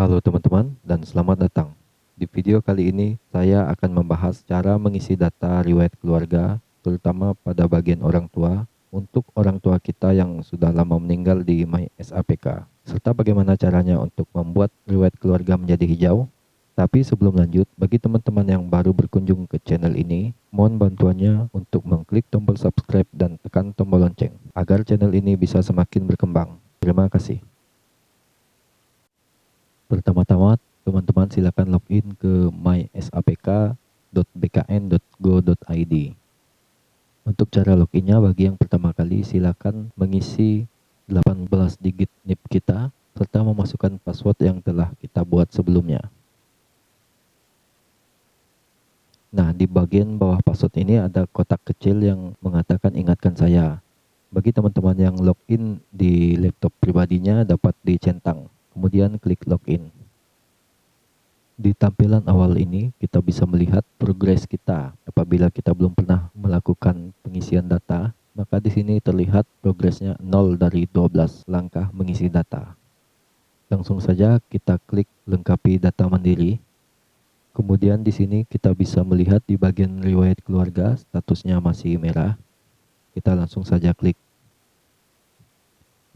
Halo teman-teman dan selamat datang. Di video kali ini saya akan membahas cara mengisi data riwayat keluarga, terutama pada bagian orang tua, untuk orang tua kita yang sudah lama meninggal di MySAPK, serta bagaimana caranya untuk membuat riwayat keluarga menjadi hijau. Tapi sebelum lanjut, bagi teman-teman yang baru berkunjung ke channel ini, mohon bantuannya untuk mengklik tombol subscribe dan tekan tombol lonceng, agar channel ini bisa semakin berkembang. Terima kasih. Pertama-tama, teman-teman silakan login ke mysapk.bkn.go.id. Untuk cara loginnya, bagi yang pertama kali silakan mengisi 18 digit NIP kita serta memasukkan password yang telah kita buat sebelumnya. Nah, di bagian bawah password ini ada kotak kecil yang mengatakan ingatkan saya. Bagi teman-teman yang login di laptop pribadinya dapat dicentang, kemudian klik login. Di tampilan awal ini kita bisa melihat progres kita. Apabila kita belum pernah melakukan pengisian data, maka di sini terlihat progresnya 0 dari 12 langkah mengisi data. Langsung saja kita klik lengkapi data mandiri. Kemudian di sini kita bisa melihat di bagian riwayat keluarga statusnya masih merah. Kita langsung saja klik.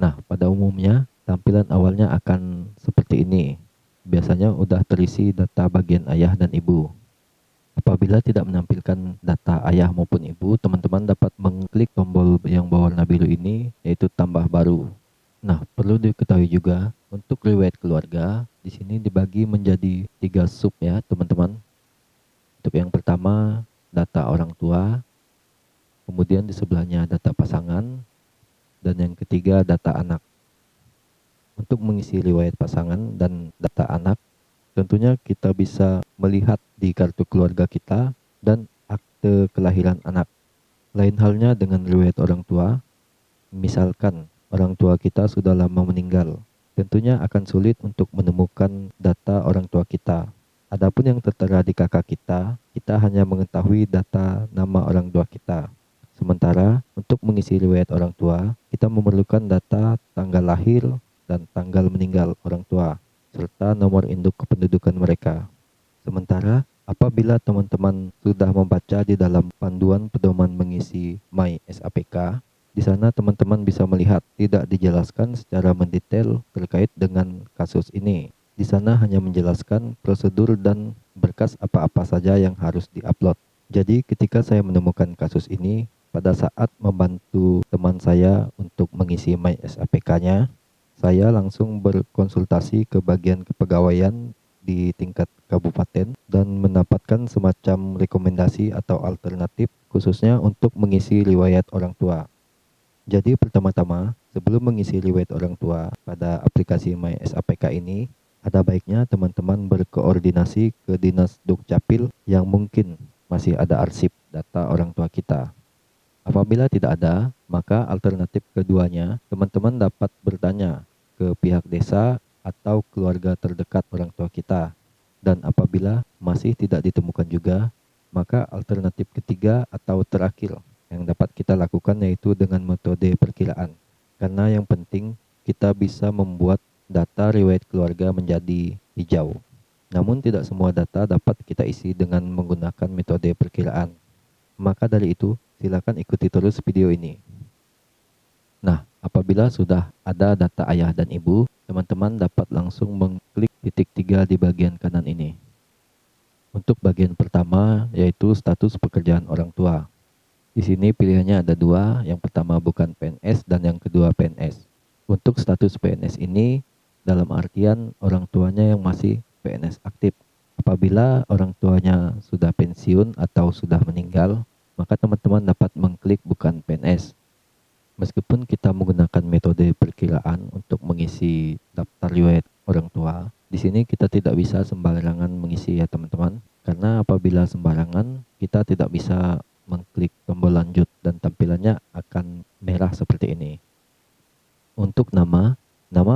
Nah, pada umumnya tampilan awalnya akan seperti ini. Biasanya udah terisi data bagian ayah dan ibu. Apabila tidak menampilkan data ayah maupun ibu, teman-teman dapat mengklik tombol yang berwarna biru ini, yaitu tambah baru. Nah, perlu diketahui juga untuk riwayat keluarga di sini dibagi menjadi 3 sub ya, teman-teman. Untuk yang pertama, data orang tua, kemudian di sebelahnya data pasangan, dan yang ketiga data anak. Untuk mengisi riwayat pasangan dan data anak, tentunya kita bisa melihat di kartu keluarga kita dan akte kelahiran anak. Lain halnya dengan riwayat orang tua, misalkan orang tua kita sudah lama meninggal, tentunya akan sulit untuk menemukan data orang tua kita. Adapun yang tertera di kakak kita hanya mengetahui data nama orang tua kita. Sementara untuk mengisi riwayat orang tua, kita memerlukan data tanggal lahir dan tanggal meninggal orang tua, serta nomor induk kependudukan mereka. Sementara apabila teman-teman sudah membaca di dalam panduan pedoman mengisi MySAPK, di sana teman-teman bisa melihat tidak dijelaskan secara mendetail terkait dengan kasus ini. Di sana hanya menjelaskan prosedur dan berkas apa-apa saja yang harus diupload. Jadi ketika saya menemukan kasus ini, pada saat membantu teman saya untuk mengisi MySAPK-nya, saya langsung berkonsultasi ke bagian kepegawaian di tingkat kabupaten dan mendapatkan semacam rekomendasi atau alternatif khususnya untuk mengisi riwayat orang tua. Jadi pertama-tama, sebelum mengisi riwayat orang tua pada aplikasi MySAPK ini, ada baiknya teman-teman berkoordinasi ke Dinas Dukcapil yang mungkin masih ada arsip data orang tua kita. Apabila tidak ada, maka alternatif keduanya, teman-teman dapat bertanya ke pihak desa atau keluarga terdekat orang tua kita. Dan apabila masih tidak ditemukan juga, maka alternatif ketiga atau terakhir yang dapat kita lakukan yaitu dengan metode perkiraan. Karena yang penting kita bisa membuat data riwayat keluarga menjadi hijau. Namun tidak semua data dapat kita isi dengan menggunakan metode perkiraan. Maka dari itu, silakan ikuti terus video ini. Nah, apabila sudah ada data ayah dan ibu, teman-teman dapat langsung mengklik titik 3 di bagian kanan ini. Untuk bagian pertama yaitu status pekerjaan orang tua. Di sini pilihannya ada 2, yang pertama bukan PNS dan yang kedua PNS. Untuk status PNS ini dalam artian orang tuanya yang masih PNS aktif. Apabila orang tuanya sudah pensiun atau sudah meninggal, maka teman-teman dapat mengklik bukan PNS. Meskipun kita menggunakan metode perkiraan untuk mengisi daftar riwayat orang tua, di sini kita tidak bisa sembarangan mengisi ya teman-teman. Karena apabila sembarangan, kita tidak bisa mengklik tombol lanjut dan tampilannya akan merah seperti ini. Untuk nama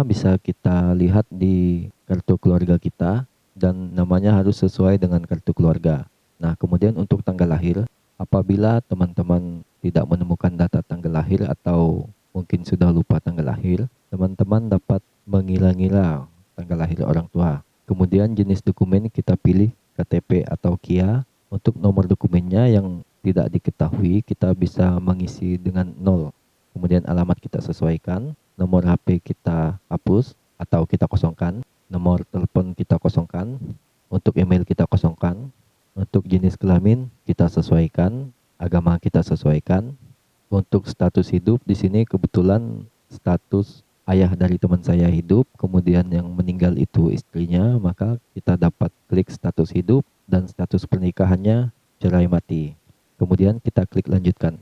bisa kita lihat di kartu keluarga kita dan namanya harus sesuai dengan kartu keluarga. Nah, kemudian untuk tanggal lahir, apabila teman-teman tidak menemukan data tanggal lahir atau mungkin sudah lupa tanggal lahir, teman-teman dapat mengira-ngira tanggal lahir orang tua. Kemudian jenis dokumen kita pilih KTP atau KIA. Untuk nomor dokumennya yang tidak diketahui, kita bisa mengisi dengan 0. Kemudian alamat kita sesuaikan, nomor HP kita hapus atau kita kosongkan, nomor telepon kita kosongkan, untuk email kita kosongkan, untuk jenis kelamin kita sesuaikan, agama kita sesuaikan. Untuk status hidup di sini kebetulan status ayah dari teman saya hidup, kemudian yang meninggal itu istrinya, maka kita dapat klik status hidup dan status pernikahannya cerai mati. Kemudian kita klik lanjutkan.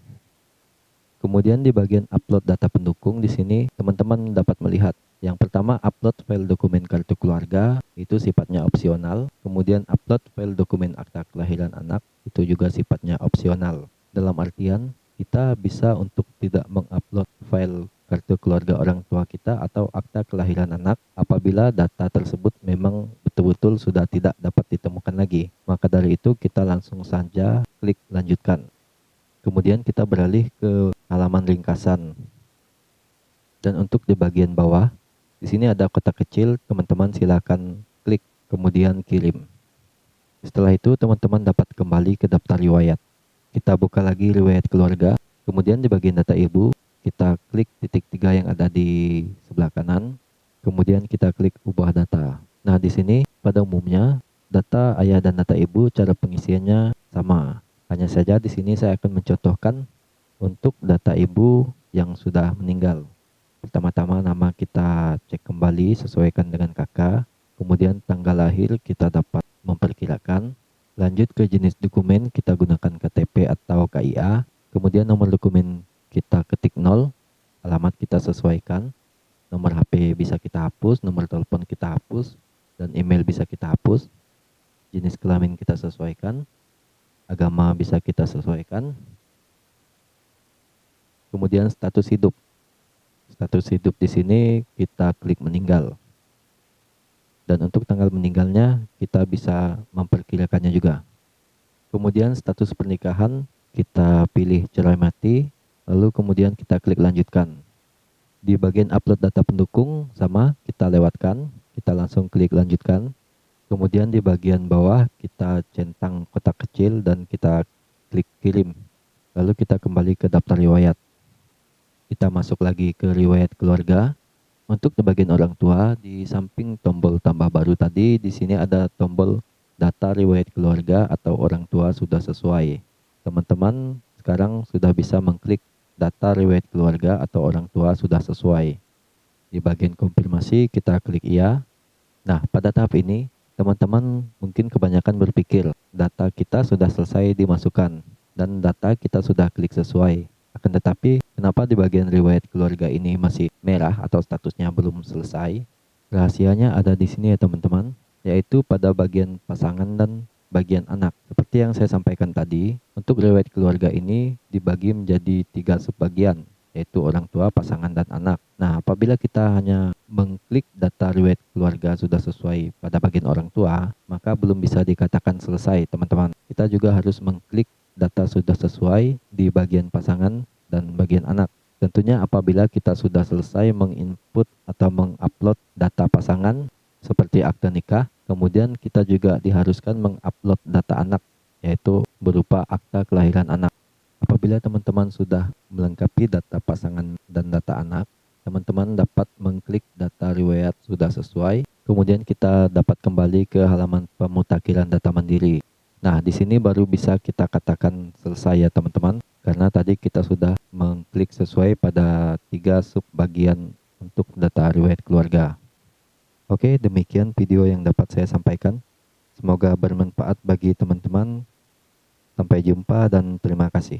Kemudian di bagian upload data pendukung di sini teman-teman dapat melihat yang pertama upload file dokumen kartu keluarga itu sifatnya opsional. Kemudian upload file dokumen akta kelahiran anak itu juga sifatnya opsional. Dalam artian kita bisa untuk tidak mengupload file kartu keluarga orang tua kita atau akta kelahiran anak apabila data tersebut memang betul-betul sudah tidak dapat ditemukan lagi. Maka dari itu kita langsung saja klik lanjutkan. Kemudian kita beralih ke halaman ringkasan. Dan untuk di bagian bawah, di sini ada kotak kecil, teman-teman silakan klik kemudian kirim. Setelah itu teman-teman dapat kembali ke daftar riwayat. Kita buka lagi riwayat keluarga. Kemudian di bagian data ibu, kita klik titik 3 yang ada di sebelah kanan. Kemudian kita klik ubah data. Nah, di sini pada umumnya data ayah dan data ibu cara pengisiannya sama. Hanya saja di sini saya akan mencontohkan untuk data ibu yang sudah meninggal. Pertama-tama nama kita cek kembali sesuaikan dengan kakak. Kemudian tanggal lahir kita dapat memperkirakan. Lanjut ke jenis dokumen kita gunakan KTP atau KIA. Kemudian nomor dokumen kita ketik 0, alamat kita sesuaikan, nomor HP bisa kita hapus, nomor telepon kita hapus, dan email bisa kita hapus. Jenis kelamin kita sesuaikan, agama bisa kita sesuaikan. Kemudian status hidup. Status hidup di sini kita klik meninggal. Dan untuk tanggal meninggalnya kita bisa memperkirakannya juga. Kemudian status pernikahan kita pilih cerai mati. Lalu kemudian kita klik lanjutkan. Di bagian upload data pendukung sama kita lewatkan, kita langsung klik lanjutkan. Kemudian di bagian bawah kita centang kotak kecil dan kita klik kirim. Lalu kita kembali ke daftar riwayat. Kita masuk lagi ke riwayat keluarga. Untuk di bagian orang tua, di samping tombol tambah baru tadi, di sini ada tombol data riwayat keluarga atau orang tua sudah sesuai. Teman-teman sekarang sudah bisa mengklik data riwayat keluarga atau orang tua sudah sesuai. Di bagian konfirmasi kita klik iya. Nah, pada tahap ini teman-teman mungkin kebanyakan berpikir data kita sudah selesai dimasukkan dan data kita sudah klik sesuai. Akan tetapi kenapa di bagian riwayat keluarga ini masih merah atau statusnya belum selesai? Rahasianya ada di sini ya teman-teman, yaitu pada bagian pasangan dan bagian anak. Seperti yang saya sampaikan tadi, untuk riwayat keluarga ini dibagi menjadi 3 subbagian, yaitu orang tua, pasangan, dan anak. Nah, apabila kita hanya mengklik data riwayat keluarga sudah sesuai pada bagian orang tua, maka belum bisa dikatakan selesai, teman-teman. Kita juga harus mengklik data sudah sesuai di bagian pasangan dan bagian anak. Tentunya apabila kita sudah selesai menginput atau mengupload data pasangan seperti akte nikah, kemudian kita juga diharuskan mengupload data anak, yaitu berupa akta kelahiran anak. Apabila teman-teman sudah melengkapi data pasangan dan data anak, teman-teman dapat mengklik data riwayat sudah sesuai, kemudian kita dapat kembali ke halaman pemutakhiran data mandiri. Nah, di sini baru bisa kita katakan selesai ya teman-teman, karena tadi kita sudah mengklik sesuai pada 3 subbagian untuk data riwayat keluarga. Oke, demikian video yang dapat saya sampaikan. Semoga bermanfaat bagi teman-teman. Sampai jumpa dan terima kasih.